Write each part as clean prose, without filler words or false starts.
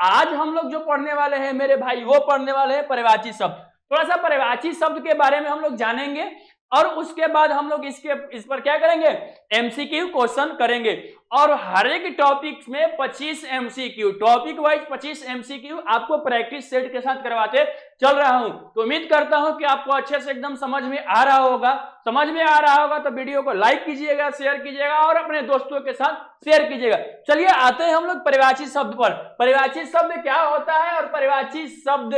आज हम लोग जो पढ़ने वाले हैं मेरे भाई, वो पढ़ने वाले हैं पर्यायवाची शब्द। थोड़ा सा पर्यायवाची शब्द के बारे में हम लोग जानेंगे और उसके बाद हम लोग इस पर क्या करेंगे, एमसीक्यू क्वेश्चन करेंगे। और हर एक टॉपिक में 25 एमसीक्यू, टॉपिक वाइज 25 एमसीक्यू आपको प्रैक्टिस सेट के साथ करवाते चल रहा हूं। तो उम्मीद करता हूं कि आपको अच्छे से एकदम समझ में आ रहा होगा। समझ में आ रहा होगा तो वीडियो को लाइक कीजिएगा, शेयर कीजिएगा और अपने दोस्तों के साथ शेयर कीजिएगा। चलिए आते हैं हम लोग पर्यायवाची शब्द पर। पर्यायवाची शब्द क्या होता है और पर्यायवाची शब्द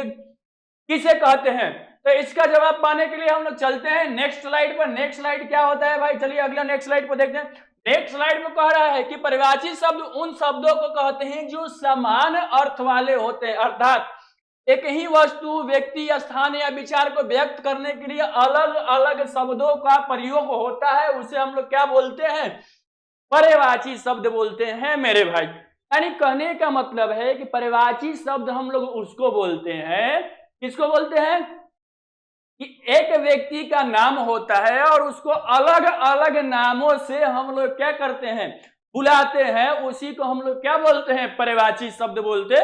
किसे कहते हैं, तो इसका जवाब पाने के लिए हम लोग चलते हैं नेक्स्ट स्लाइड पर। नेक्स्ट स्लाइड क्या होता है भाई, चलिए अगला नेक्स्ट स्लाइड पर देखते हैं। नेक्स्ट स्लाइड में कह रहा है कि पर्यायवाची शब्द उन शब्दों को कहते हैं जो समान अर्थ वाले होते हैं, अर्थात एक ही वस्तु, व्यक्ति, स्थान या विचार को व्यक्त करने के लिए अलग अलग शब्दों का प्रयोग होता है, उसे हम लोग क्या बोलते हैं, पर्यायवाची शब्द बोलते हैं मेरे भाई। यानी कहने का मतलब है कि पर्यायवाची शब्द हम लोग उसको बोलते हैं, किसको बोलते हैं, कि एक व्यक्ति का नाम होता है और उसको अलग अलग नामों से हम लोग क्या करते हैं, बुलाते हैं, उसी को हम लोग क्या बोलते हैं, पर्यायवाची शब्द बोलते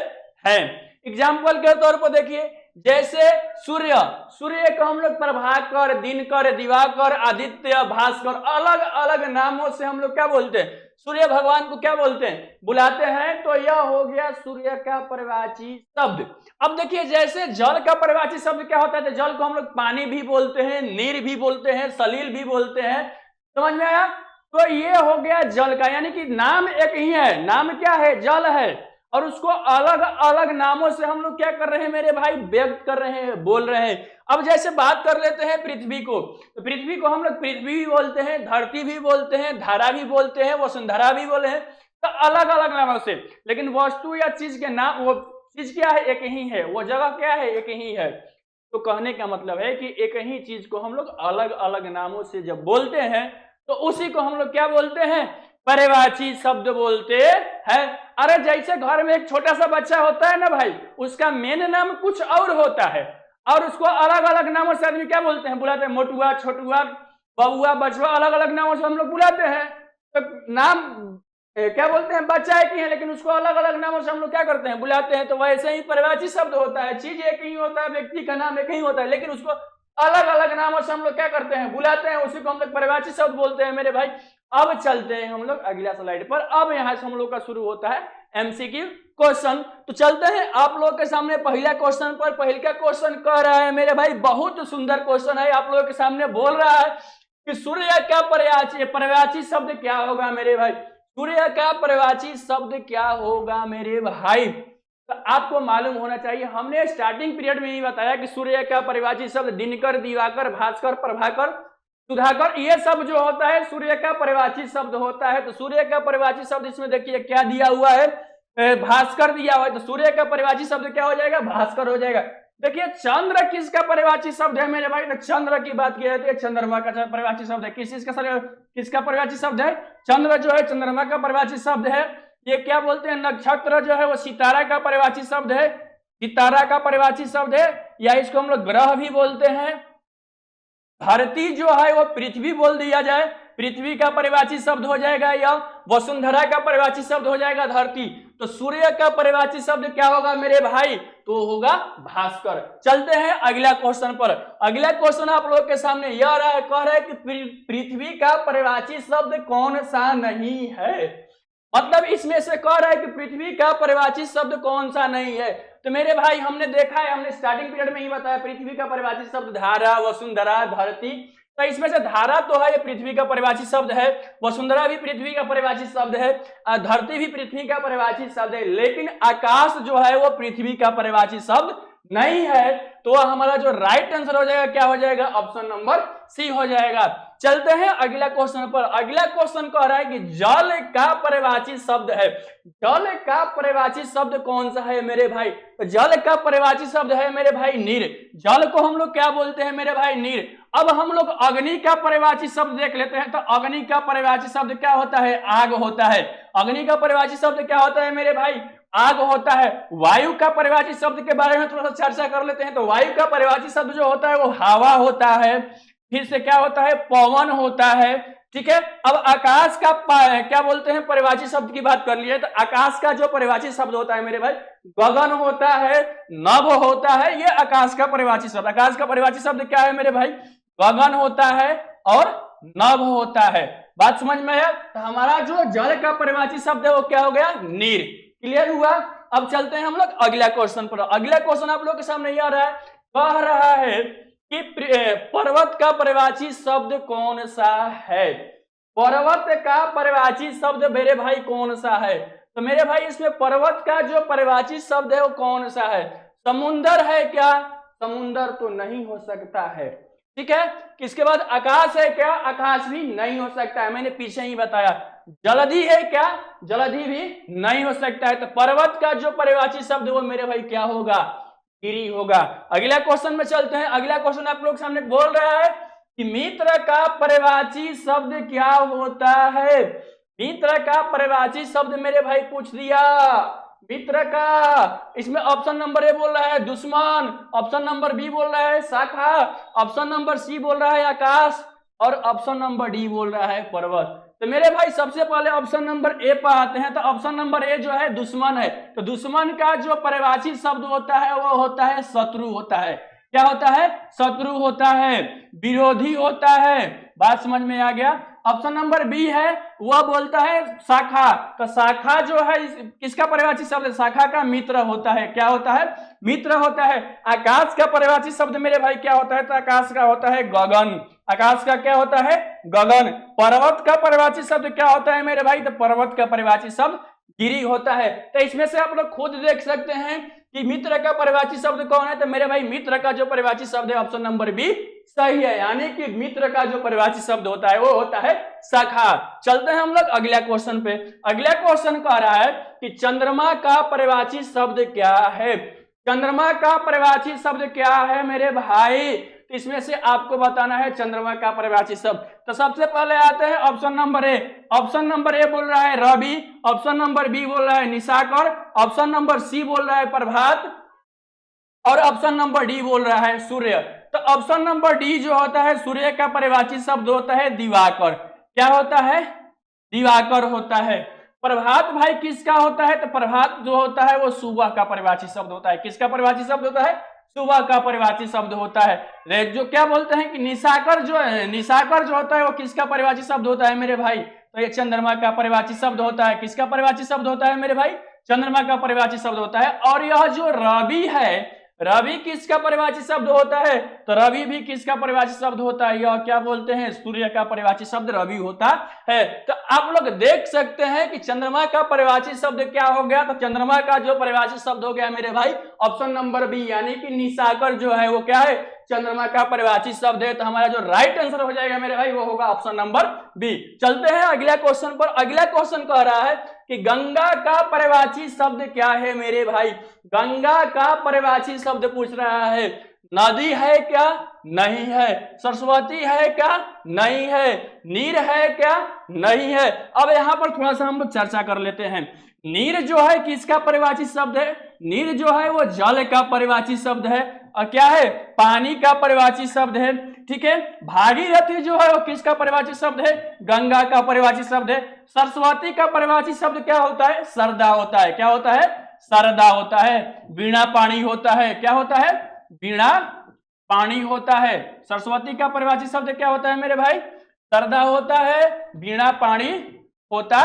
हैं। एग्जाम्पल के तौर पर देखिए, जैसे सूर्य, सूर्य को हम लोग प्रभाकर, दिनकर, दिवाकर, आदित्य, भास्कर, अलग अलग नामों से हम लोग क्या बोलते हैं, सूर्य भगवान को क्या बोलते हैं, बुलाते हैं। तो यह हो गया सूर्य का पर्यायवाची शब्द। अब देखिए जैसे जल का पर्यायवाची शब्द क्या होता है, तो जल को हम लोग पानी भी बोलते हैं, नीर भी बोलते हैं, सलील भी बोलते हैं। समझ में आया? तो ये हो गया जल का, यानी कि नाम एक ही है, नाम क्या है, जल है, और उसको अलग अलग नामों से हम लोग क्या कर रहे हैं मेरे भाई, व्यक्त कर रहे हैं, बोल रहे हैं। अब जैसे बात कर लेते हैं पृथ्वी को, तो पृथ्वी को हम लोग पृथ्वी भी बोलते हैं, धरती भी बोलते हैं, धारा भी बोलते हैं, वसुंधरा भी बोले हैं, तो अलग अलग नामों से। लेकिन वस्तु या चीज के नाम, वो चीज क्या है, एक ही है, वो जगह क्या है, एक ही है। तो कहने का मतलब है कि एक ही चीज को हम लोग अलग अलग नामों से जब बोलते हैं तो उसी को हम लोग क्या बोलते हैं, पर्यायवाची शब्द बोलते हैं। अरे जैसे घर में एक छोटा सा बच्चा होता है ना भाई, उसका मेन नाम कुछ और होता है और उसको अलग अलग नामों से आदमी क्या बोलते हैं, बुलाते हैं, मोटुआ, छोटुआ, बबुआ, बचवा, अलग अलग नामों से हम लोग बुलाते हैं। तो नाम क्या बोलते हैं, बच्चा एक ही है, लेकिन उसको अलग अलग नामों से हम लोग क्या करते हैं, बुलाते हैं। तो वैसे ही पर्यायवाची शब्द होता है, चीज एक ही होता है, व्यक्ति का नाम एक ही होता है, लेकिन उसको अलग अलग नामों से हम लोग क्या करते हैं, बुलाते हैं, उसी को हम लोग पर्यायवाची शब्द बोलते हैं मेरे भाई। अब चलते हैं हम लोग अगला स्लाइड पर। अब यहां से हम लोग का शुरू होता है एमसीक्यू क्वेश्चन। तो चलते हैं आप लोग के सामने पहला क्वेश्चन पर। पहला क्वेश्चन कह रहा है मेरे भाई, बहुत सुंदर क्वेश्चन है, आप लोगों के सामने बोल रहा है कि सूर्य का पर्यायवाची शब्द क्या होगा मेरे भाई, सूर्य का पर्यायवाची शब्द क्या होगा मेरे भाई। तो आपको मालूम होना चाहिए, हमने स्टार्टिंग पीरियड में ही बताया कि सूर्य का पर्यायवाची शब्द दिनकर, दिवाकर, भास्कर, प्रभाकर, सुधाकर, ये सब जो होता है सूर्य का पर्यायवाची शब्द होता है। तो सूर्य का पर्यायवाची शब्द इसमें देखिए क्या दिया हुआ है, भास्कर दिया हुआ है, तो सूर्य का पर्यायवाची शब्द क्या हो जाएगा, भास्कर हो जाएगा। देखिए चंद्र किसका पर्यायवाची शब्द है मेरे भाई, तो चंद्र की बात की जाती है, चंद्रमा का पर्यायवाची शब्द है। किसका पर्यायवाची शब्द है, चंद्र जो है चंद्रमा का पर्यायवाची शब्द है। ये क्या बोलते हैं, नक्षत्र जो है वो सितारा का पर्यायवाची शब्द है, सितारा का पर्यायवाची शब्द है, या इसको हम लोग ग्रह भी बोलते हैं। धरती जो है वो पृथ्वी बोल दिया जाए, पृथ्वी का पर्यायवाची शब्द हो जाएगा, या वसुंधरा का पर्यायवाची शब्द हो जाएगा धरती। तो सूर्य का पर्यायवाची शब्द क्या होगा मेरे भाई, तो होगा भास्कर। चलते हैं अगला क्वेश्चन पर। अगला क्वेश्चन आप लोग के सामने यह रहा है, कह रहा है कि पृथ्वी का पर्यायवाची शब्द कौन सा नहीं है, मतलब इसमें से कह रहा है कि पृथ्वी का पर्यायवाची शब्द कौन सा नहीं है। तो मेरे भाई हमने देखा है, हमने स्टार्टिंग पीरियड में ही बताया, पृथ्वी का पर्यायवाची शब्द धारा, वसुंधरा, धरती। तो इसमें से धारा तो है, ये पृथ्वी का पर्यायवाची शब्द है, वसुंधरा भी पृथ्वी का पर्यायवाची शब्द है, धरती भी पृथ्वी का पर्यायवाची शब्द है, लेकिन आकाश जो है वो पृथ्वी का पर्यायवाची शब्द नहीं है। तो हमारा जो राइट आंसर हो जाएगा क्या हो जाएगा, ऑप्शन नंबर सी हो जाएगा। चलते हैं अगला क्वेश्चन पर। अगला क्वेश्चन कह रहा है कि जल का पर्यायवाची शब्द है, जल का पर्यायवाची शब्द कौन सा है मेरे भाई, तो जल का पर्यायवाची शब्द है मेरे भाई नीर। जल को हम लोग क्या बोलते हैं मेरे भाई, नीर। अब हम लोग अग्नि का पर्यायवाची शब्द देख लेते हैं। तो अग्नि का पर्यायवाची शब्द क्या होता है, आग होता है। अग्नि का पर्यायवाची शब्द क्या होता है मेरे भाई, आग होता है। वायु का पर्यायवाची शब्द के बारे में थोड़ा सा चर्चा कर लेते हैं। तो वायु का पर्यायवाची शब्द जो होता है वो हवा होता है। फिर से क्या होता है, पवन होता है। ठीक है। अब आकाश का क्या बोलते हैं, परिवाची शब्द की बात कर लिए, तो आकाश का जो परिवाची शब्द होता है मेरे भाई गगन होता है, नभ होता है, ये आकाश का परिवाची शब्द। आकाश का परिवाची शब्द क्या है मेरे भाई, गगन होता है और नभ होता है। बात समझ में है। तो हमारा जो जल का परिवाची शब्द है वो क्या हो गया, नीर। क्लियर हुआ। अब चलते हैं हम लोग अगला क्वेश्चन पर। अगला क्वेश्चन आप लोग के सामने ये आ रहा है, कह रहा है कि पर्वत का परिवाची शब्द कौन सा है। पर्वत का परिवाची शब्द मेरे भाई कौन सा है। तो मेरे भाई इसमें पर्वत का जो परिवाची शब्द है वो कौन सा है। समुंदर है क्या, समुंदर तो नहीं हो सकता है। ठीक है। किसके बाद आकाश है क्या, आकाश भी नहीं हो सकता है, मैंने पीछे ही बताया। जलधि है क्या, जलधि भी नहीं हो सकता है। तो पर्वत का जो परिवाची शब्द वो मेरे भाई क्या होगा, गिरी होगा। अगला क्वेश्चन में चलते हैं। अगला क्वेश्चन आप लोग सामने बोल रहा है कि मित्र का परिवाची शब्द क्या होता है। मित्र का परिवाची शब्द मेरे भाई पूछ दिया, मित्र का। इसमें ऑप्शन नंबर ए बोल रहा है दुश्मन, ऑप्शन नंबर बी बोल रहा है शाखा, ऑप्शन नंबर सी बोल रहा है आकाश, और ऑप्शन नंबर डी बोल रहा है पर्वत। तो मेरे भाई सबसे पहले ऑप्शन नंबर ए पर आते हैं। तो ऑप्शन नंबर ए जो है दुश्मन है। तो दुश्मन का जो परिवाची शब्द होता है वो होता है शत्रु होता है। क्या होता है, शत्रु होता है, विरोधी होता है। बात समझ में आ गया। ऑप्शन नंबर बी है वह बोलता है शाखा। तो शाखा जो है किसका परिवाची शब्द है, शाखा का मित्र होता है। क्या होता है, मित्र होता है। आकाश का परिवाची शब्द मेरे भाई क्या होता है, तो आकाश का होता है गगन। आकाश का क्या होता है, गगन। पर्वत का परिवाची शब्द क्या होता है मेरे भाई, तो पर्वत का परिवाची शब्द गिरी होता है। तो इसमें से आप लोग खुद देख सकते हैं कि मित्र का परिवाची शब्द कौन है। तो मेरे भाई मित्र का जो परिवाची शब्द है ऑप्शन नंबर बी सही है, यानी कि मित्र का जो परिवाची शब्द होता है वो होता है शाखा। चलते हैं हम लोग अगला क्वेश्चन पे। अगला क्वेश्चन कह रहा है कि चंद्रमा का परिवाची शब्द क्या है। चंद्रमा का परिवाची शब्द क्या है मेरे भाई, इसमें से आपको बताना है चंद्रमा का परिवाची शब्द। तो सबसे पहले आते हैं option number A. Option number A बोल रहा है रवि, ऑप्शन नंबर बी बोल रहा है निशाकर, ऑप्शन नंबर सी बोल रहा है प्रभात, और ऑप्शन नंबर डी बोल रहा है सूर्य। तो ऑप्शन नंबर डी जो होता है सूर्य का परिवाची शब्द होता है दिवाकर। क्या होता है, दिवाकर होता है। प्रभात भाई किसका होता है, तो प्रभात जो होता है वो सुबह का परिवाची शब्द होता है। किसका परिवाची शब्द होता है, सुबह का परिवाची शब्द होता है। जो क्या बोलते हैं कि निशाकर जो है, निशाकर जो होता है वो किसका परिवाची शब्द होता है मेरे भाई, तो ये चंद्रमा का परिवाची शब्द होता है। किसका परिवाची शब्द होता है मेरे भाई, चंद्रमा का परिवाची शब्द होता है। और यह जो रवि है, रवि किसका परिवाची शब्द होता है, तो रवि भी किसका परिवाची शब्द होता है, यह क्या बोलते हैं सूर्य का परिवाची शब्द रवि होता है। तो आप लोग देख सकते हैं कि चंद्रमा का परिवाची शब्द क्या हो गया, तो चंद्रमा का जो परिवाची शब्द हो गया मेरे भाई ऑप्शन नंबर बी, यानी कि निशाकर जो है वो क्या है, चंद्रमा का परिवाची शब्द है। तो हमारा जो राइट आंसर हो जाएगा मेरे भाई वो होगा ऑप्शन नंबर बी। चलते हैं अगला क्वेश्चन पर। अगला क्वेश्चन कह रहा है कि गंगा का परिवाची शब्द क्या है मेरे भाई। गंगा का परिवाची शब्द पूछ रहा है। नदी है क्या, नहीं है। सरस्वती है क्या, नहीं है। नीर है क्या, नहीं है। अब यहां पर थोड़ा सा हम लोग चर्चा कर लेते हैं। नीर जो है किसका परिवाची शब्द है, नीर जो है वो जल का परिवाची शब्द है, और क्या है, पानी का परिवाची शब्द है। ठीक है। भागीरथी जो है वो किसका परिवाची शब्द है, गंगा का परिवाची शब्द है। सरस्वती का परिवाची शब्द क्या होता है, सरदा होता है। क्या होता है, सरदा होता है। वीणा पानी होता है। क्या होता है, वीणा पानी होता है। सरस्वती का परिवाची शब्द क्या होता है मेरे भाई, सरदा होता है, वीणा पानी होता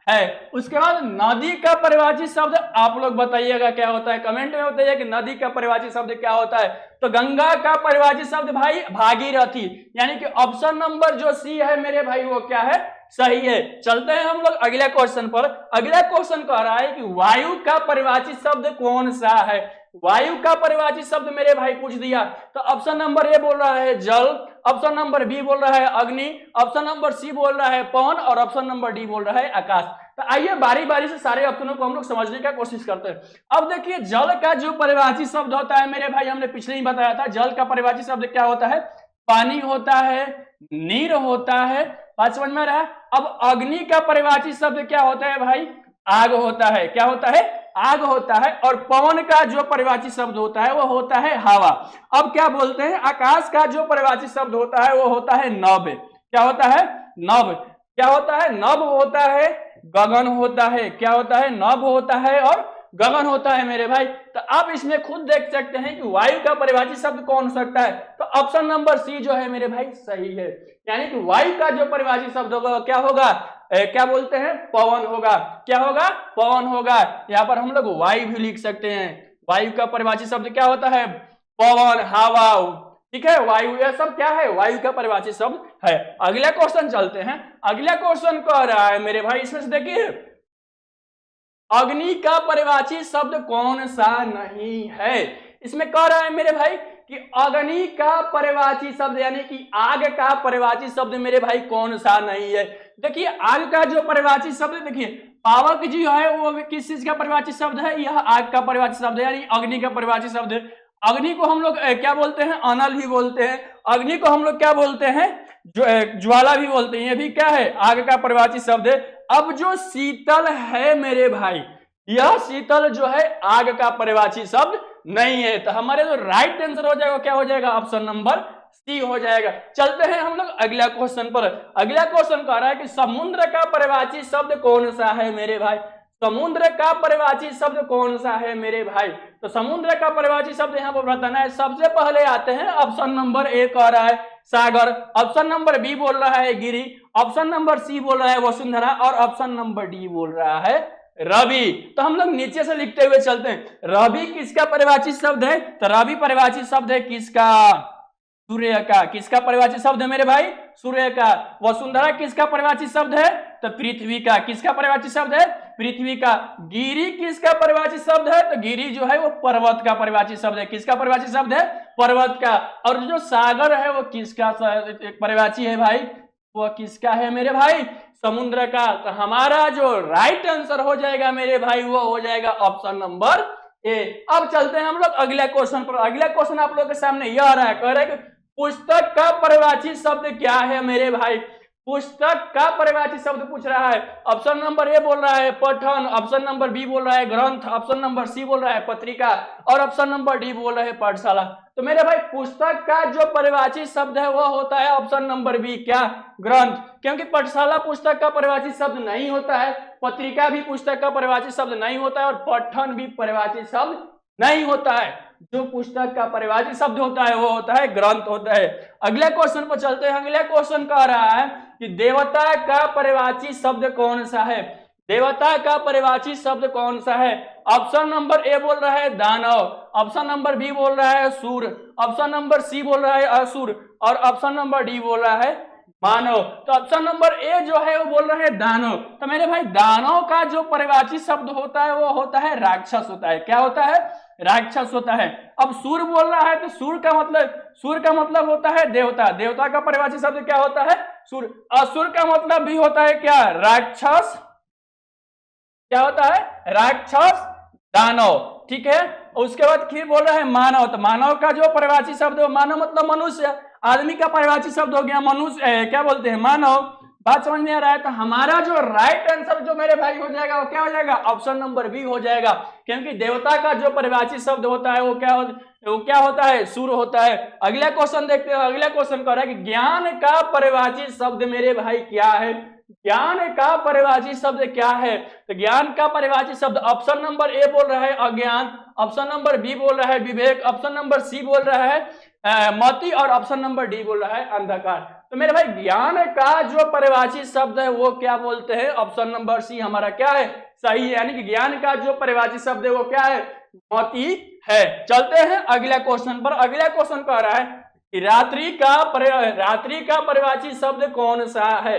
है। उसके बाद नदी का परिवाची शब्द आप लोग बताइएगा क्या होता है, कमेंट में बताइए कि नदी का परिवाची शब्द क्या होता है। तो गंगा का परिवाची शब्द भाई भागीरथी, यानी कि ऑप्शन नंबर जो सी है मेरे भाई वो क्या है, सही है। चलते हैं हम लोग अगला क्वेश्चन पर। अगला क्वेश्चन कह रहा है कि वायु का परिवाची शब्द कौन सा है। वायु का परिवाची शब्द मेरे भाई पूछ दिया। तो ऑप्शन नंबर ए बोल रहा है जल, ऑप्शन नंबर बी बोल रहा है अग्नि, ऑप्शन नंबर सी बोल रहा है पवन, और ऑप्शन नंबर डी बोल रहा है आकाश। तो आइए बारी बारी से सारे ऑप्शनों को हम लोग समझने का कोशिश करते हैं। अब देखिए जल का जो परिवाची शब्द होता है मेरे भाई, हमने पिछले ही बताया था, जल का परिवाची शब्द क्या होता है, पानी होता है, नीर होता है। बात समझ में रहा। अब अग्नि का परिवाची शब्द क्या होता है भाई, आग होता है। क्या होता है, आग होता है। और पवन का जो परिवाची शब्द होता है वो होता है हवा। अब क्या बोलते हैं, आकाश का जो परिवाची शब्द होता है वो होता है नभ। क्या होता है, नभ। क्या होता है? नभ होता है, गगन होता है। क्या होता है? नभ होता है और गगन होता है मेरे भाई। तो आप इसमें खुद देख सकते हैं कि वायु का परिभाषित शब्द कौन हो सकता है। तो ऑप्शन नंबर सी जो है मेरे भाई सही है, यानी कि वायु का जो परिभाषित शब्द होगा क्या होगा? क्या बोलते हैं? पवन होगा। क्या होगा? पवन होगा। यहाँ पर हम लोग वायु भी लिख सकते हैं। वायु का परिभाषित शब्द क्या होता है? पवन, हवा। ठीक है, वायु, यह सब क्या है? वायु का परिभाषित शब्द है। अगला क्वेश्चन चलते हैं। अगला क्वेश्चन कह रहा है मेरे भाई, इसमें से देखिए, अग्नि का परिभाषित शब्द कौन सा नहीं है? इसमें कह रहा है मेरे भाई कि अग्नि का परिभाषित शब्द यानी कि आग का परिभाषित शब्द मेरे भाई कौन सा नहीं है? देखिए, आग का जो परिभाषित शब्द, देखिए पावक जी है वो किस चीज का परिभाषित शब्द है? यह आग का परिभाषित शब्द है, यानी अग्नि का परिभाषित शब्द है। अग्नि को हम लोग क्या बोलते हैं? अनल भी बोलते हैं। अग्नि को हम लोग क्या बोलते हैं? ज्वाला भी बोलते हैं। ये भी क्या है? आग का परिभाषित शब्द है। अब जो शीतल है मेरे भाई, यह शीतल जो है आग का परिभाषित शब्द नहीं है। तो हमारे जो राइट आंसर हो जाएगा क्या हो जाएगा? ऑप्शन नंबर सी हो जाएगा। चलते हैं हम लोग अगला क्वेश्चन पर। अगला क्वेश्चन कह रहा है कि समुद्र का परिभाषित शब्द कौन सा है मेरे भाई? समुद्र का परिभाषित शब्द कौन सा है मेरे भाई? तो समुद्र का परिभाषित शब्द यहाँ पर बताना है। सबसे पहले आते हैं ऑप्शन नंबर ए कह रहा है सागर, ऑप्शन नंबर बी बोल रहा है गिरी, ऑप्शन नंबर सी बोल रहा है वसुंधरा और ऑप्शन नंबर डी बोल रहा है रवि। तो हम लोग नीचे से लिखते हुए चलते हैं। रवि किसका परिभाषित शब्द है? तो रवि परिभाषित शब्द है किसका? सूर्य का। किसका परिभाषित शब्द है मेरे भाई? सूर्य का। वसुंधरा किसका परिभाषित शब्द है? तो पृथ्वी का। किसका परिभाषित शब्द है? पृथ्वी का। गिरी किसका परिभाषित शब्द है? तो गिरी जो है वो पर्वत का परिभाषित शब्द है। किसका परिभाषित शब्द है? पर्वत का। और जो सागर है वो किसका परिभाषित है भाई? वो किसका है मेरे भाई? समुद्र का। तो हमारा जो राइट आंसर हो जाएगा मेरे भाई वो हो जाएगा ऑप्शन नंबर ए। अब चलते हैं हम लोग अगला क्वेश्चन पर। अगला क्वेश्चन आप लोग के सामने यह आ रहा है, कह रहा है कि पुस्तक का परिभाषित शब्द क्या है मेरे भाई? पुस्तक का परिभाषित शब्द पूछ रहा है। ऑप्शन नंबर ए बोल रहा है पठन, ऑप्शन नंबर बी बोल रहा है ग्रंथ, ऑप्शन नंबर सी बोल रहा है पत्रिका और ऑप्शन नंबर डी बोल रहा है पाठशाला। तो मेरे भाई पुस्तक का जो परिभाषित शब्द है वह होता है ऑप्शन नंबर बी, क्या? ग्रंथ। क्योंकि पाठशाला पुस्तक का परिभाषित शब्द नहीं होता है, पत्रिका भी पुस्तक का परिभाषित शब्द नहीं होता है और पठन भी परिभाषित शब्द नहीं होता है। जो पुस्तक का परिभाषित शब्द होता है वो होता है ग्रंथ होता है। अगले क्वेश्चन पर चलते हैं। अगला क्वेश्चन कह रहा है कि देवता का परिभाषित शब्द कौन सा है? देवता का परिभाषित शब्द कौन सा है? ऑप्शन नंबर ए बोल रहा है दानव, ऑप्शन नंबर बी बोल रहा है सूर, ऑप्शन नंबर सी बोल रहा है असुर और ऑप्शन नंबर डी बोल रहा है मानव। तो ऑप्शन नंबर ए जो है वो बोल रहे हैं दानव। तो मेरे भाई दानव का जो परिभाषित शब्द होता है वो होता है राक्षस होता है। क्या होता है? राक्षस होता है। अब सूर बोल रहा है तो सूर का मतलब होता है देवता। देवता का परिभाषित शब्द क्या होता है? सूर। असुर का मतलब भी होता है क्या? राक्षस। क्या होता है? राक्षस, दानव। ठीक है। उसके बाद फिर बोल रहा है मानव। तो मानव का जो परिभाषित शब्द है, मानव मतलब मनुष्य, आदमी का परिभाषित शब्द हो गया मनुष्य, क्या बोलते हैं? मानव। बात समझ में आ रहा है? तो हमारा जो राइट आंसर जो मेरे भाई हो जाएगा वो क्या हो जाएगा? ऑप्शन नंबर बी हो जाएगा। क्योंकि देवता का जो परिभाषित शब्द होता है वो क्या होता है? सूर होता है। अगला क्वेश्चन देखते हैं। अगला क्वेश्चन कह रहा है कि ज्ञान का परिभाषित शब्द मेरे भाई क्या है? ज्ञान का परिभाषित शब्द क्या है? तो ज्ञान का परिभाषित शब्द ऑप्शन नंबर ए बोल रहा है अज्ञान, ऑप्शन नंबर बी बोल रहा है विवेक, ऑप्शन नंबर सी बोल रहा है मति और ऑप्शन नंबर डी बोल रहा है अंधकार। तो मेरे भाई ज्ञान का जो परिभाषित शब्द है वो क्या बोलते हैं? ऑप्शन नंबर सी हमारा क्या है? सही है। यानी कि ज्ञान का जो परिभाषित शब्द है वो क्या है? मति है। चलते हैं अगला क्वेश्चन पर। अगला क्वेश्चन कह रहा है कि रात्रि का परिभाषित शब्द कौन सा है?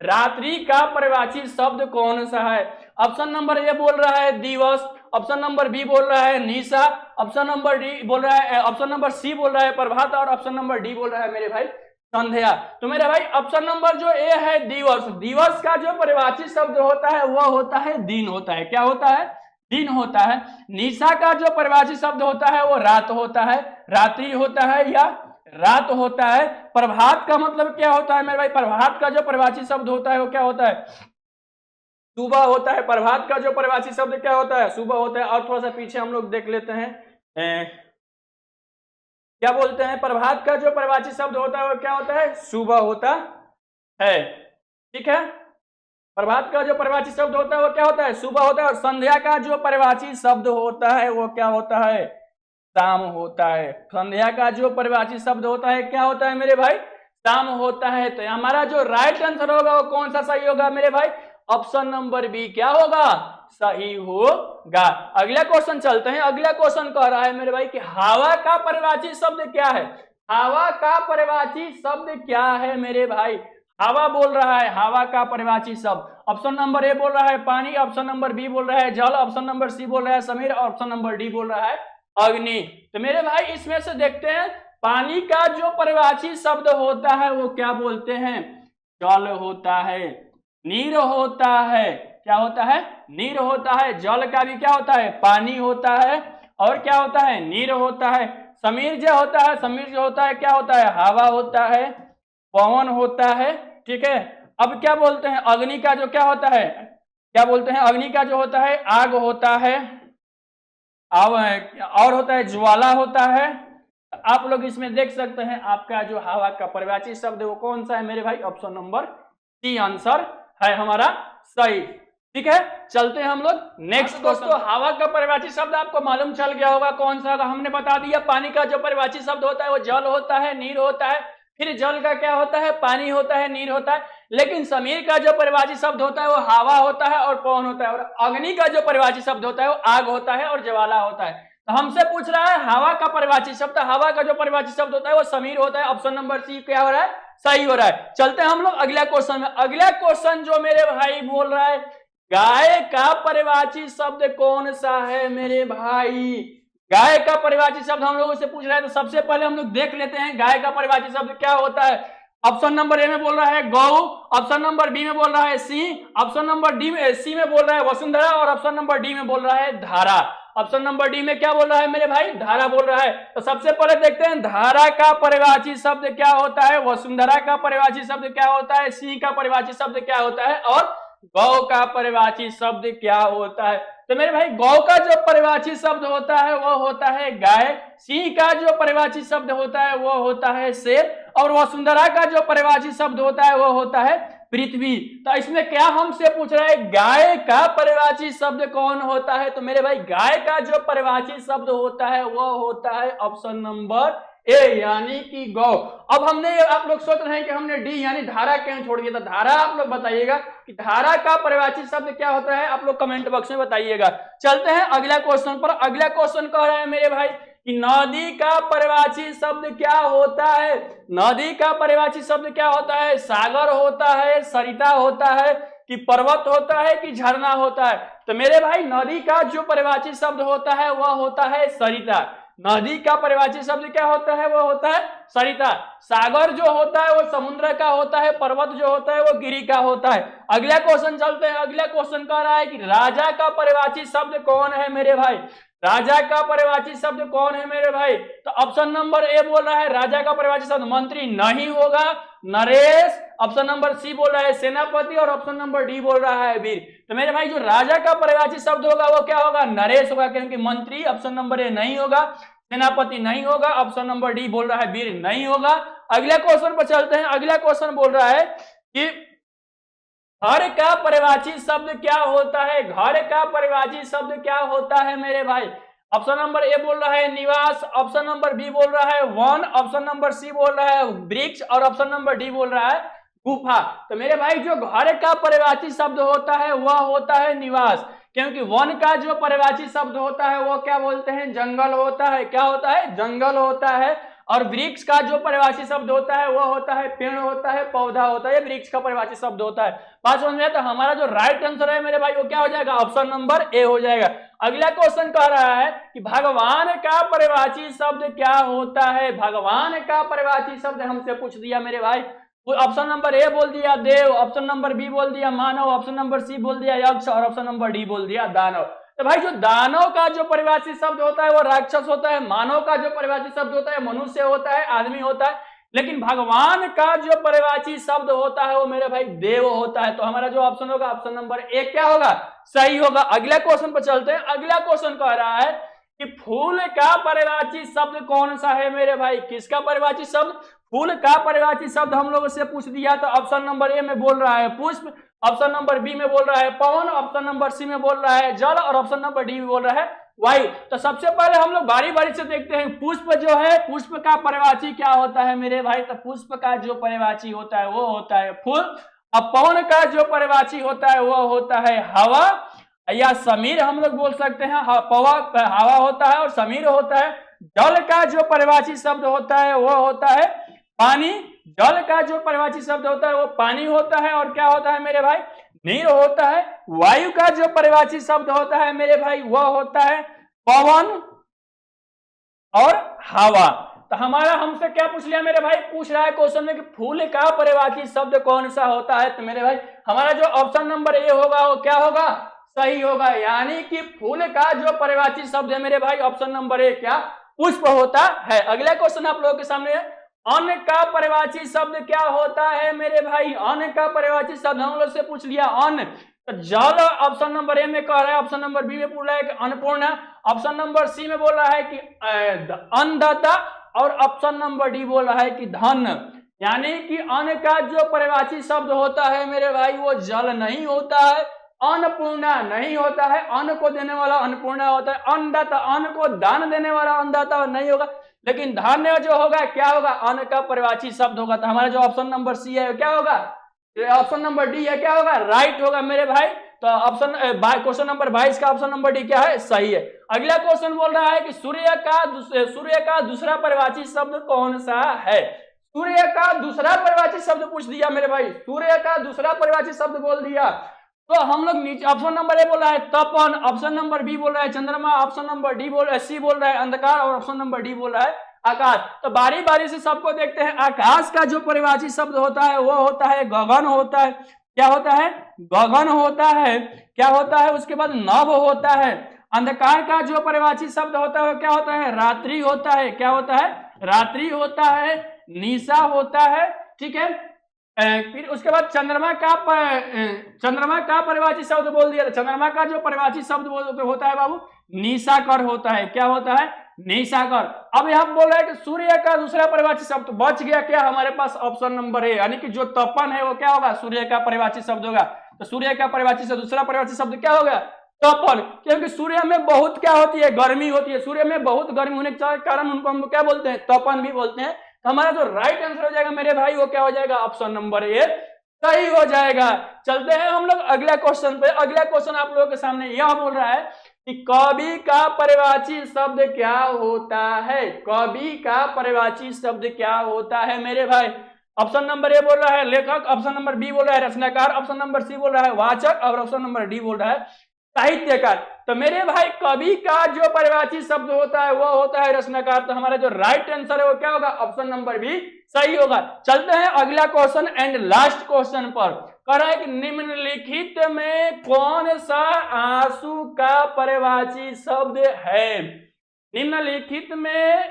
रात्रि का परिभाषित शब्द कौन सा है? ऑप्शन नंबर ए बोल रहा है दिवस, ऑप्शन नंबर बी बोल रहा है निशा, ऑप्शन नंबर डी बोल रहा है, ऑप्शन नंबर सी बोल रहा है प्रभात और ऑप्शन नंबर डी बोल रहा है मेरे भाई संध्या। तो मेरे भाई ऑप्शन नंबर जो ए है दिवस। दिवस का जो परिभाषित शब्द होता है वह होता है दिन होता है। क्या होता है? दिन होता है। निशा का जो परिभाषित शब्द होता है वो रात होता है, रात्रि होता है या रात होता है। प्रभात का मतलब क्या होता है मेरे भाई? प्रभात का जो परिभाषित शब्द होता है वो क्या होता है? सुबह होता है। प्रभात का जो परिभाषित शब्द क्या होता है? सुबह होता है। और थोड़ा सा पीछे हम लोग देख लेते हैं, क्या बोलते हैं? प्रभात का जो परिभाषित शब्द होता है वो क्या होता है? सुबह होता है। ठीक है। प्रभात का जो परिवाची शब्द होता है वो क्या होता है? सुबह होता है। और संध्या का जो परिवाची शब्द होता है वो क्या होता है? शाम होता है। संध्या का जो परिवाची शब्द होता है क्या होता है मेरे भाई? शाम होता है। तो हमारा जो राइट आंसर होगा वो कौन सा सही होगा मेरे भाई? ऑप्शन नंबर बी क्या होगा? सही होगा। अगला क्वेश्चन चलते हैं। अगला क्वेश्चन कह रहा है मेरे भाई कि हवा का परिवाची शब्द क्या है? हवा का परिवाची शब्द क्या है मेरे भाई? हवा बोल रहा है, हवा का परिवाची शब्द। ऑप्शन नंबर ए बोल रहा है पानी, ऑप्शन नंबर बी बोल रहा है जल, ऑप्शन नंबर सी बोल रहा है समीर, ऑप्शन नंबर डी बोल रहा है अग्नि। तो मेरे भाई इसमें से देखते हैं पानी का जो परिवाची शब्द होता है वो क्या बोलते हैं? जल होता है। नीर होता है। क्या होता है? नीर होता है। जल का भी क्या होता है? पानी होता है। और क्या होता है? नीर होता है। समीर जो होता है, समीर जो होता है क्या होता है? हवा होता है, पवन होता है। ठीक है। अब क्या बोलते हैं? अग्नि का जो क्या होता है? क्या बोलते हैं? अग्नि का जो होता है आग होता है। और होता है ज्वाला होता है। आप लोग इसमें देख सकते हैं आपका जो हवा का परिवाची शब्द है वो कौन सा है मेरे भाई? ऑप्शन नंबर सी आंसर है हमारा सही। ठीक है। चलते हैं हम लोग नेक्स्ट। दोस्तों हवा का परिवाची शब्द आपको मालूम चल गया होगा कौन सा होगा। हमने बता दिया पानी का जो परिवाची शब्द होता है वो जल होता है, नीर होता है। फिर जल का क्या होता है? पानी होता है, नीर होता है। लेकिन समीर का जो परिवाची शब्द होता है वो हवा होता है और पवन होता है। और अग्नि का जो परिवाची शब्द होता है वो आग होता है और ज्वाला होता है। तो हमसे पूछ रहा है हवा का परिवाची शब्द, हवा का जो परिवाची शब्द होता है वो समीर होता है। ऑप्शन नंबर सी क्या हो रहा है? सही हो रहा है। चलते हैं हम लोग अगला क्वेश्चन में। अगला क्वेश्चन जो मेरे भाई बोल रहा है गाय का परिवाची शब्द कौन सा है मेरे भाई? गाय का परिवाची शब्द हम लोगों से पूछ रहा है। तो सबसे पहले हम लोग देख लेते हैं गाय का परिवाची शब्द क्या होता है। ऑप्शन नंबर ए में बोल रहा है गौ, ऑप्शन नंबर बी में बोल रहा है सिंह, ऑप्शन नंबर डी में सी में बोल रहा है वसुंधरा, और ऑप्शन नंबर डी में बोल रहा है धारा। ऑप्शन नंबर डी में क्या बोल रहा है मेरे भाई? धारा बोल रहा है। तो सबसे पहले देखते हैं धारा का परिवाची शब्द क्या होता है, वसुंधरा का परिवाची शब्द क्या होता है, सिंह का परिवाची शब्द क्या होता है, और गौ का परिवाची शब्द क्या होता है। तो मेरे भाई गौ का जो परिवाची शब्द होता है वो होता है गाय, सिंह का जो परिवाची शब्द होता है वो होता है शेर, और वसुंधरा का जो परिवाची शब्द होता है वो होता है पृथ्वी। तो इसमें क्या हमसे पूछ रहा है गाय का परिवाची शब्द कौन होता है? तो मेरे भाई गाय का जो परिवाची शब्द होता है वो होता है ऑप्शन नंबर ए यानी कि गौ। अब हमने, आप लोग सोच रहे हैं कि हमने डी यानी धारा क्यों छोड़ दिया? तो धारा आप लोग बताइएगा कि धारा का परिवाची शब्द क्या होता है, आप लोग कमेंट बॉक्स में बताइएगा। चलते हैं अगला क्वेश्चन पर। अगला क्वेश्चन कह रहा है मेरे भाई कि नदी का परिवाची शब्द क्या होता है? नदी का परिवाची शब्द क्या होता है? सागर होता है, सरिता होता है, कि पर्वत होता है, कि झरना होता है? तो मेरे भाई नदी का जो परिवाची शब्द होता है वह होता है सरिता। नदी का परिवाची शब्द क्या होता है? वो होता है सरिता। सागर जो होता है वो समुद्र का होता है, पर्वत जो होता है वो गिरी का होता है। अगला क्वेश्चन चलते हैं। अगला क्वेश्चन कह रहा है कि राजा का परिवाची शब्द कौन है मेरे भाई? राजा का परिवाची शब्द कौन है मेरे भाई? तो ऑप्शन नंबर ए बोल रहा है राजा का परिवाची शब्द मंत्री नहीं होगा, नरेश। ऑप्शन नंबर सी बोल रहा है सेनापति, और ऑप्शन नंबर डी बोल रहा है वीर। तो मेरे भाई जो राजा का परिवाची शब्द होगा वो क्या होगा? नरेश होगा, क्योंकि मंत्री ऑप्शन नंबर ए नहीं होगा, सेनापति नहीं होगा, ऑप्शन नंबर डी बोल रहा है वीर नहीं होगा। अगला क्वेश्चन पर चलते हैं। अगला क्वेश्चन बोल रहा है कि घर का परिवाची शब्द क्या होता है? घर का परिवाची शब्द क्या होता है मेरे भाई? ऑप्शन नंबर ए बोल रहा है निवास, ऑप्शन नंबर बी बोल रहा है वन, ऑप्शन नंबर सी बोल रहा है वृक्ष, और ऑप्शन नंबर डी बोल रहा है गुफा। तो मेरे भाई जो घर का परिवाची शब्द होता है वह होता है निवास, क्योंकि वन का जो परिवाची शब्द होता है वो क्या बोलते हैं? जंगल होता है। क्या होता है? जंगल होता है। और वृक्ष का जो परिभाषी शब्द होता है वो होता है पेड़ होता है, पौधा होता है, वृक्ष का परिभाषी शब्द होता है। बात समझ में? तो हमारा जो राइट आंसर है मेरे भाई वो क्या हो जाएगा? ऑप्शन नंबर ए हो जाएगा। अगला क्वेश्चन कह रहा है कि भगवान का परिभाषी शब्द क्या होता है? भगवान का परिभाषी शब्द हमसे पूछ दिया मेरे भाई। ऑप्शन नंबर ए बोल दिया देव, ऑप्शन नंबर बी बोल दिया मानव, ऑप्शन नंबर सी बोल दिया यक्ष, और ऑप्शन नंबर डी बोल दिया दानव। तो भाई जो दानव का जो परिभाषित शब्द होता है वो राक्षस होता है, मानव का जो परिभाषित शब्द होता है मनुष्य होता है, आदमी होता है, लेकिन भगवान का जो परिभाषित शब्द होता है वो मेरे भाई देव होता है। तो हमारा जो ऑप्शन होगा ऑप्शन नंबर ए क्या होगा? सही होगा। अगला क्वेश्चन पर चलते हैं। अगला क्वेश्चन कह रहा है कि फूल का परिभाषित शब्द कौन सा है मेरे भाई? किसका परिभाषित शब्द? फूल का परिवाची शब्द हम लोगों से पूछ दिया तो ऑप्शन नंबर ए में बोल रहा है पुष्प, ऑप्शन नंबर बी में बोल रहा है पवन, ऑप्शन नंबर सी में बोल रहा है जल और ऑप्शन नंबर डी में बोल रहा है वायु। तो सबसे पहले हम लोग बारी बारी से देखते हैं पुष्प जो है, पुष्प का परिवाची क्या होता है मेरे भाई। तो पुष्प का जो परिवाची होता है वो होता है फूल। अब पवन का जो परिवाची होता है वो होता है हवा या समीर हम लोग बोल सकते हैं, हवा होता है और समीर होता है। जल का जो परिवाची शब्द होता है वो होता है पानी, जल का जो परिवाची शब्द होता है वो पानी होता है और क्या होता है मेरे भाई, नीर होता है। वायु का जो परिवाची शब्द होता है मेरे भाई वह होता है पवन और हवा। तो हमारा हमसे क्या पूछ लिया मेरे भाई, पूछ रहा है क्वेश्चन में कि फूल का परिवाची शब्द कौन सा होता है। तो मेरे भाई हमारा जो ऑप्शन नंबर ए होगा वो क्या होगा, सही होगा। यानी कि फूल का जो परिवाची शब्द है मेरे भाई ऑप्शन नंबर ए क्या, पुष्प होता है। अगला क्वेश्चन आप लोगों के सामने है, अन्न का परिवाची शब्द क्या होता है मेरे भाई। अन्न का परिवाची शब्द हम लोग से पूछ लिया अन्न, तो जल ऑप्शन नंबर ए में कह रहा है, ऑप्शन नंबर बी में बोल रहा है कि अन्नपूर्णा, ऑप्शन नंबर सी में बोल रहा है कि अन्नदाता और ऑप्शन नंबर डी बोल रहा है कि धन। यानी कि अन्न का जो परिवाची शब्द होता है मेरे भाई वो जल नहीं होता है, अन्नपूर्णा नहीं होता है, अन्न को देने वाला अन्नपूर्णा होता है, अन्नदाता अन्न को दान देने वाला अन्नदाता नहीं होगा, लेकिन धान्य जो होगा क्या होगा, अन्न का परिवाची शब्द होगा। तो हमारा जो ऑप्शन नंबर सी है क्या होगा, ऑप्शन नंबर डी है क्या होगा, राइट होगा मेरे भाई। तो ऑप्शन क्वेश्चन नंबर 22 का ऑप्शन नंबर डी क्या है, सही है। अगला क्वेश्चन बोल रहा है कि सूर्य का दूसरा परिवाची शब्द कौन सा है। सूर्य का दूसरा परिवाची शब्द पूछ दिया मेरे भाई, सूर्य का दूसरा परिवाची शब्द बोल दिया तो हम लोग नीचे ऑप्शन नंबर ए बोल रहा है तपन, ऑप्शन नंबर बी बोल रहा है चंद्रमा, ऑप्शन नंबर डी बोल रहा है सी बोल रहा है अंधकार और ऑप्शन नंबर डी बोल रहा है आकाश। तो बारी बारी से सबको देखते हैं। आकाश का जो परिवाची शब्द होता है वो होता है गगन होता है, क्या होता है, गगन होता है, क्या होता है, उसके बाद नभ होता है। अंधकार का जो परिवाची शब्द होता है क्या होता है, रात्रि होता है, क्या होता है, रात्रि होता है, निशा होता है, ठीक है। फिर उसके बाद चंद्रमा का परिवाची शब्द बोल दिया, चंद्रमा का जो परिवाची शब्द होता है बाबू निशाकर होता है, क्या होता है, निशाकर। अब यहां बोल रहा है कि सूर्य का दूसरा परिवाची शब्द बच गया क्या हमारे पास, ऑप्शन नंबर ए, यानी कि जो तपन है वो क्या होगा, सूर्य का परिवाची शब्द होगा। तो सूर्य का परिवाची शब्द दूसरा परिवाची शब्द क्या होगा, तपन, क्योंकि सूर्य में बहुत क्या होती है, गर्मी होती है, सूर्य में बहुत गर्मी होने के कारण उनको हम क्या बोलते हैं, तपन भी बोलते हैं। तो हमारा जो राइट आंसर हो जाएगा मेरे भाई वो क्या हो जाएगा, ऑप्शन नंबर ए सही हो जाएगा। चलते हैं हम लोग अगला क्वेश्चन पे। अगला क्वेश्चन आप लोगों के सामने यह बोल रहा है कि कवि का परिवाची शब्द क्या होता है। कवि का परिवाची शब्द क्या होता है मेरे भाई। ऑप्शन नंबर ए बोल रहा है लेखक, ऑप्शन नंबर बी बोल रहा है रचनाकार, ऑप्शन नंबर सी बोल रहा है वाचक और ऑप्शन नंबर डी बोल रहा है साहित्यकार। तो मेरे भाई कवि का जो परिवाची शब्द होता है वो होता है रचनाकार। तो हमारा जो राइट आंसर है वो क्या होगा, ऑप्शन नंबर बी सही होगा। चलते हैं अगला क्वेश्चन एंड लास्ट क्वेश्चन पर। कह रहा है कि निम्नलिखित में कौन सा आंसू का परिवाची शब्द है। निम्नलिखित में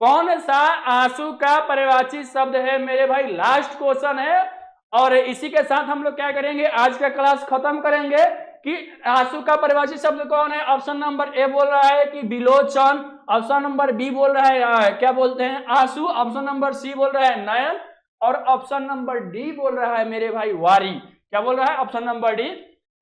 कौन सा आंसू का परिवाची शब्द है मेरे भाई, लास्ट क्वेश्चन है। और इसी के साथ हम लोग क्या करेंगे, आज का क्लास खत्म करेंगे कि आंसू का परिभाषी शब्द कौन है। ऑप्शन नंबर ए बोल रहा है कि बिलोचन, ऑप्शन नंबर बी बोल रहा है क्या बोलते हैं आंसू, ऑप्शन नंबर सी बोल रहा है नयन और ऑप्शन नंबर डी बोल रहा है मेरे भाई वारी। क्या बोल रहा है, ऑप्शन नंबर डी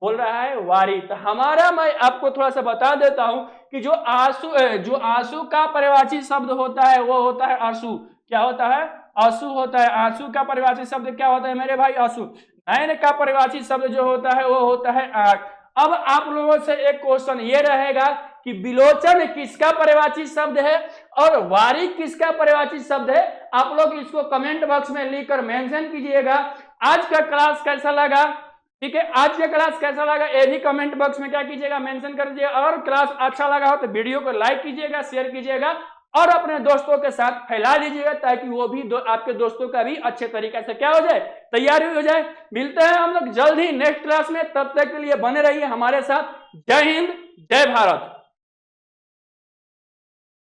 बोल रहा है वारी। तो हमारा मैं आपको थोड़ा सा बता देता हूं कि जो आंसू का परिभाषी शब्द होता है वो होता है आंसू। क्या होता है, आंसू होता है। आंसू का परिभाषी शब्द क्या होता है मेरे भाई, आंसू। नयन का परिभाषी शब्द जो होता है वो होता है आंख। अब आप लोगों से एक क्वेश्चन ये रहेगा कि बिलोचन किसका परिभाषी शब्द है और वारी किसका परिभाषी शब्द है। आप लोग इसको कमेंट बॉक्स में लिखकर मेंशन कीजिएगा। आज का क्लास कैसा लगा, ठीक है, आज का क्लास कैसा लगा ये भी कमेंट बॉक्स में क्या कीजिएगा, मेंशन कर दीजिएगा। और क्लास अच्छा लगा हो तो वीडियो को लाइक कीजिएगा, शेयर कीजिएगा और अपने दोस्तों के साथ फैला दीजिएगा ताकि वो भी आपके दोस्तों का भी अच्छे तरीके से क्या हो जाए, तैयारी हो जाए। मिलते हैं हम लोग जल्द ही नेक्स्ट क्लास में, तब तक के लिए बने रहिए हमारे साथ। जय हिंद, जय भारत।